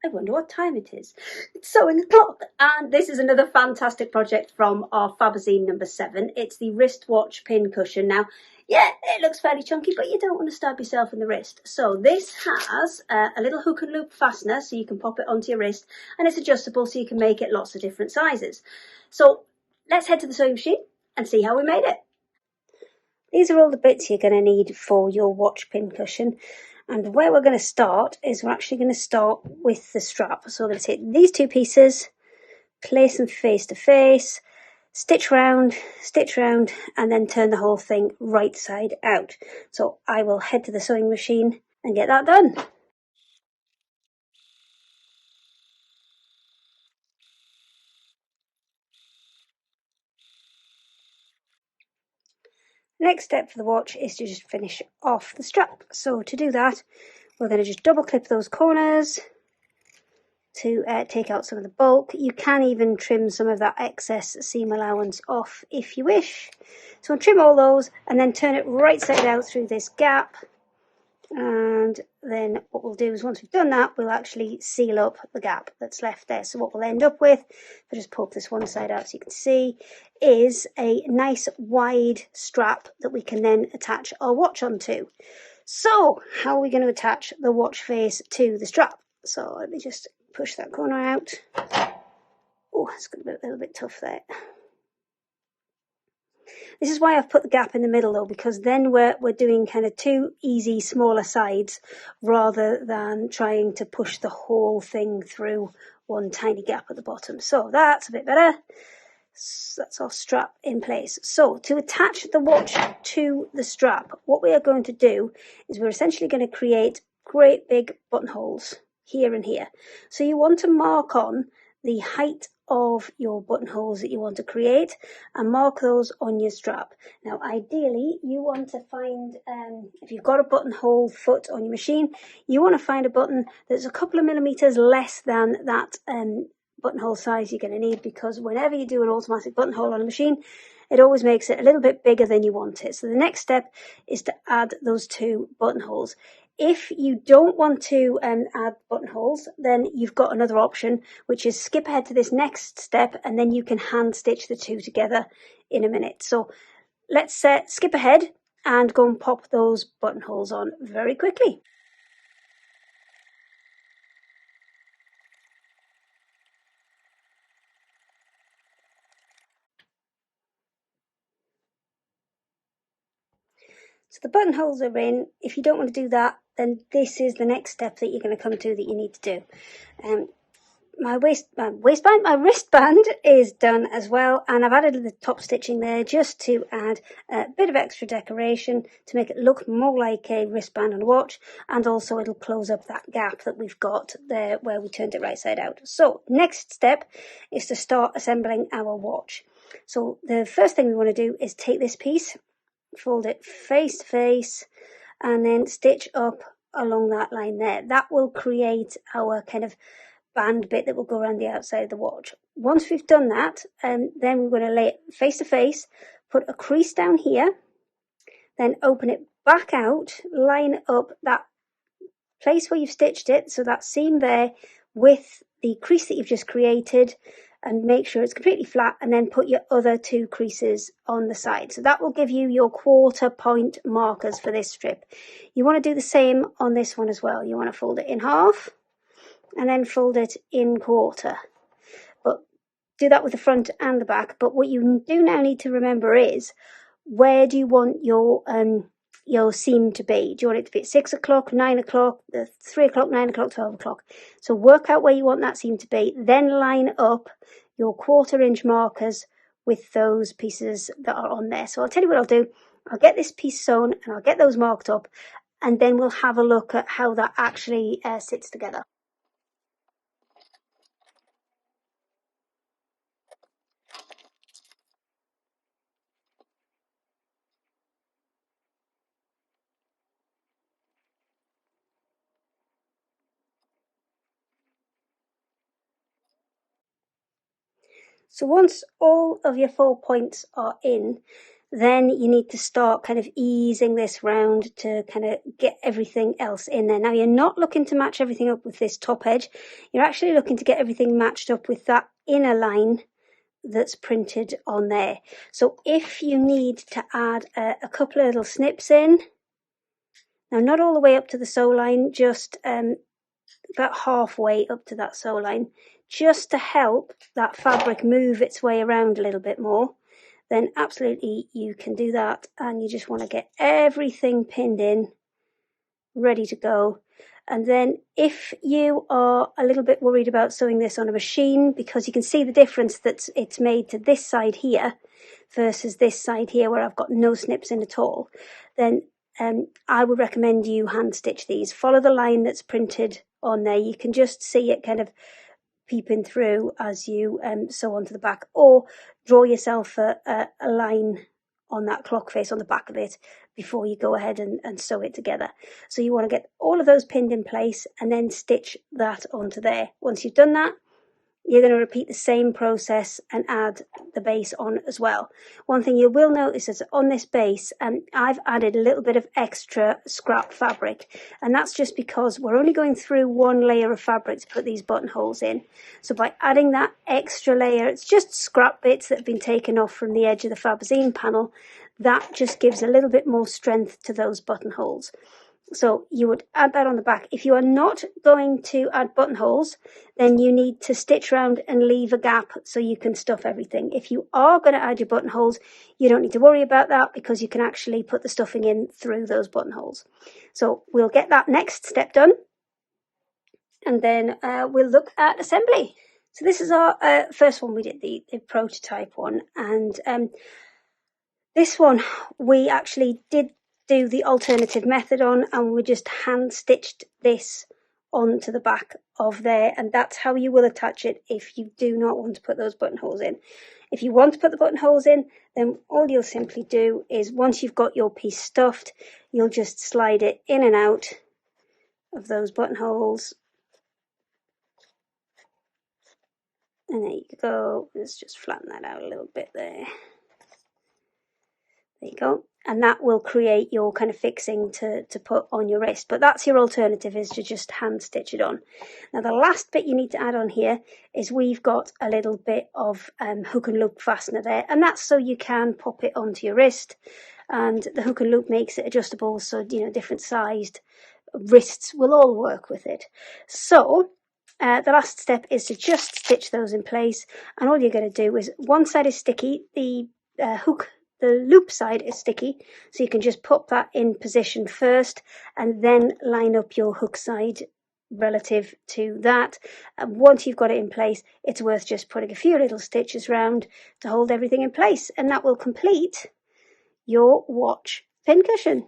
I wonder what time it is. It's sewing o'clock, and this is another fantastic project from our Fabazine number 7. It's the wristwatch pin cushion. Now, yeah, it looks fairly chunky, but you don't want to stab yourself in the wrist. So this has a little hook and loop fastener, so you can pop it onto your wrist, and it's adjustable, so you can make it lots of different sizes. So let's head to the sewing machine and see how we made it. These are all the bits you're going to need for your watch pin cushion. And where we're going to start is we're actually going to start with the strap. So we're going to take these two pieces, place them face to face, stitch round, and then turn the whole thing right side out. So I will head to the sewing machine and get that done. Next step for the watch is to just finish off the strap. So to do that, we're going to just double clip those corners to take out some of the bulk. You can even trim some of that excess seam allowance off if you wish. So we'll trim all those and then turn it right side out through this gap. And then what we'll do is once we've done that, we'll actually seal up the gap that's left there. So what we'll end up with, if I just poke this one side out so you can see, is a nice wide strap that we can then attach our watch onto. So how are we going to attach the watch face to the strap? So let me just push that corner out. Oh, it's going to be a little bit tough there. This is why I've put the gap in the middle though, because then we're doing kind of two easy smaller sides rather than trying to push the whole thing through one tiny gap at the bottom. So that's a bit better. So that's our strap in place. So to attach the watch to the strap, what we are going to do is we're essentially going to create great big buttonholes here and here. So you want to mark on the height of your buttonholes that you want to create and mark those on your strap. Now ideally you want to find, if you've got a buttonhole foot on your machine, you want to find a button that's a couple of millimeters less than that buttonhole size you're going to need, because whenever you do an automatic buttonhole on a machine, it always makes it a little bit bigger than you want it. So the next step is to add those two buttonholes. If you don't want to add buttonholes, then you've got another option, which is skip ahead to this next step and then you can hand stitch the two together in a minute. So let's skip ahead and go and pop those buttonholes on very quickly. So the buttonholes are in. If you don't want to do that, then this is the next step that you're going to come to that you need to do. My wristband is done as well, and I've added the top stitching there just to add a bit of extra decoration to make it look more like a wristband on a watch, and also it'll close up that gap that we've got there where we turned it right side out. So next step is to start assembling our watch. So the first thing we want to do is take this piece, fold it face to face, and then stitch up along that line there. That will create our kind of band bit that will go around the outside of the watch. Once we've done that, then we're going to lay it face to face, put a crease down here, then open it back out, line up that place where you've stitched it, so that seam there with the crease that you've just created, and make sure it's completely flat, and then put your other two creases on the side. So that will give you your 1/4 point markers for this strip. You want to do the same on this one as well. You want to fold it in half and then fold it in 1/4. But do that with the front and the back. But what you do now need to remember is, where do you want your seam to be? Do you want it to be at 6 o'clock, 9 o'clock, 3 o'clock, 9 o'clock, 12 o'clock? So work out where you want that seam to be, then line up your 1/4 inch markers with those pieces that are on there. So I'll tell you what I'll do. I'll get this piece sewn and I'll get those marked up, and then we'll have a look at how that actually sits together. So once all of your 4 points are in, then you need to start kind of easing this round to kind of get everything else in there. Now you're not looking to match everything up with this top edge, you're actually looking to get everything matched up with that inner line that's printed on there. So if you need to add a couple of little snips in, now not all the way up to the sew line, just about halfway up to that sew line, just to help that fabric move its way around a little bit more, then absolutely you can do that. And you just want to get everything pinned in, ready to go. And then if you are a little bit worried about sewing this on a machine, because you can see the difference that it's made to this side here versus this side here where I've got no snips in at all, then I would recommend you hand stitch these. Follow the line that's printed on there. You can just see it kind of peeping through as you sew onto the back, or draw yourself a line on that clock face on the back of it before you go ahead and sew it together. So you want to get all of those pinned in place and then stitch that onto there. Once you've done that, you're going to repeat the same process and add the base on as well. One thing you will notice is on this base, I've added a little bit of extra scrap fabric, and that's just because we're only going through one layer of fabric to put these buttonholes in. So by adding that extra layer, it's just scrap bits that have been taken off from the edge of the Fabazine panel, that just gives a little bit more strength to those buttonholes. So you would add that on the back. If you are not going to add buttonholes, then you need to stitch around and leave a gap so you can stuff everything. If you are going to add your buttonholes, you don't need to worry about that, because you can actually put the stuffing in through those buttonholes. So we'll get that next step done, and then we'll look at assembly. So this is our first one. We did the prototype one, and this one we actually did do the alternative method on, and we just hand stitched this onto the back of there, and that's how you will attach it if you do not want to put those buttonholes in. If you want to put the buttonholes in, then all you'll simply do is, once you've got your piece stuffed, you'll just slide it in and out of those buttonholes, and there you go. Let's just flatten that out a little bit there. There you go. And that will create your kind of fixing to put on your wrist. But that's your alternative, is to just hand stitch it on. Now the last bit you need to add on here is we've got a little bit of hook and loop fastener there. And that's so you can pop it onto your wrist. And the hook and loop makes it adjustable, so different sized wrists will all work with it. So the last step is to just stitch those in place. And all you're going to do is, one side is sticky, the loop side is sticky, so you can just pop that in position first and then line up your hook side relative to that. And once you've got it in place, it's worth just putting a few little stitches round to hold everything in place, and that will complete your watch pincushion.